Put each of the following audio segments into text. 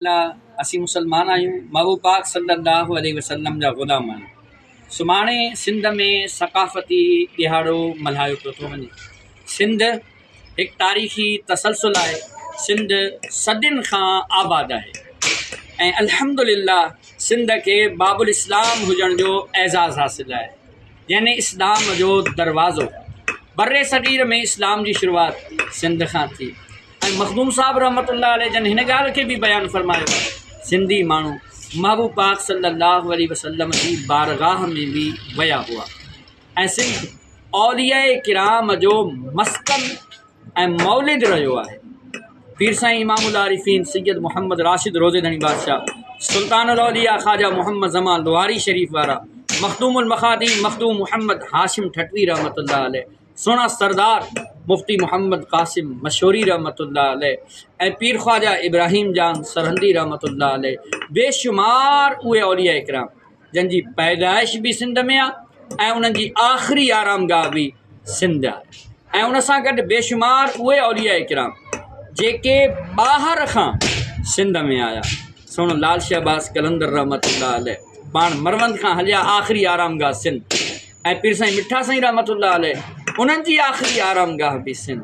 असी मुसलमान आहियूं, महबूब पाक सल्लल्लाहु अलैहि वसल्लम जा ग़ुलाम आहियूं। सुभाणे सिंध में सक़ाफ़ती ॾिहाड़ो मल्हायो पियो थो वञे। सिंध हिकु तारीख़ी तसलसल आहे। सिंध सदियुनि खां आबाद आहे ऐं अल्हम्दुलिल्लाह सिंध खे बाबुल इस्लाम हुजण जो एज़ाज़ हासिल आहे, यानी इस्लाम जो दरवाज़ो। बर्रे सग़ीर में इस्लाम जी शुरूआत सिंध खां थी ऐं मखदूम साहब रहमतुल्लाह अलैह जन हिन ॻाल्हि खे बि बयानु फ़रमायो, सिंधी माण्हू महबूब पाक सल्लल्लाहु अलैहि वसल्लम जी बारगाह में बि विया हुआ ऐं सिंध औलिया किराम जो मस्कन ऐं मौलिद रहियो आहे। पीर साईं इमामुल आरिफ़ीन सैयद मोहम्मद राशिद रोज़ेदणी बादशाह, सुल्तानुल औलिया ख़्वाजा मोहम्मद ज़मान लोहारी शरीफ़ वारा, मखदूमुल मखादीम मखदूम मोहम्मद हाशिम ठटवी रहमतुल्लाह अलैह, सोना सरदार मुफ्ती मोहम्मद कासिम मशहूरी रहमतुल्लाह अलैह ऐं पीर ख़्वाजा इब्राहिम जान सरहंदी रहमतुल्लाह अलैह, बेशुमार उहे औलिया इकराम जंहिंजी पैदाइश बि सिंध में आहे ऐं उन्हनि जी आख़िरी आरामगाह बि सिंध आहे। ऐं उन सां गॾु बेशुमार उहे औलिया इकराम जेके ॿाहिरि खां सिंध में आया। सोनो लाल शहबाज़ कलंदर रहमतुल्लाह अलैह पाण मरवंद खां हलिया, आख़िरी आरामगाह सिंध। ऐं पीर साईं मिठा साईं रहमतुल्लाह अलैह उन्हनि जी आख़िरी आरामगाह बि सिंध।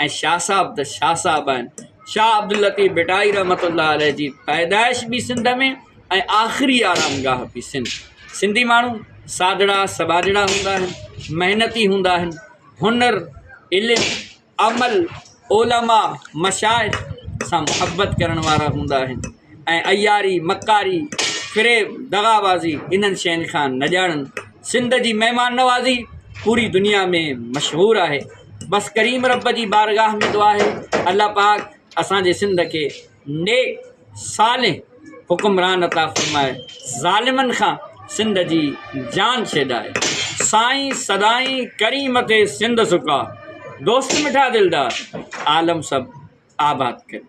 ऐं शाह साहब त शाह साहब आहिनि, शाह अब्दुल लतीफ़ बिटाई रहमतुल्लाह अलैह जी पैदाइश बि सिंध में ऐं आख़िरी आरामगाह बि सिंध। सिंधी माण्हू सादड़ा सबाजड़ा हूंदा आहिनि, महिनती हूंदा आहिनि, हुनर इल्मु अमल उलमा मशाइख़ सां मुहबत करण वारा हूंदा आहिनि ऐं अयारी मकारी फ़िरेब दगाबाज़ी इन्हनि शयुनि खां न ॼाणनि। सिंध जी महिमान नवाज़ी पूरी दुनिया में मशहूरु आहे। बस करीम रब जी बारगाह में दुआ आहे, अल्लाह पाक असांजे सिंध खे नेक सालिह हुक्मरान अता फ़रमाए, ज़ालिमनि खां सिंध जी जान छॾाए। साईं सदाईं करीम ते सिंध सुका, दोस्त मिठा दिलदार आलम सभु आबाद करे।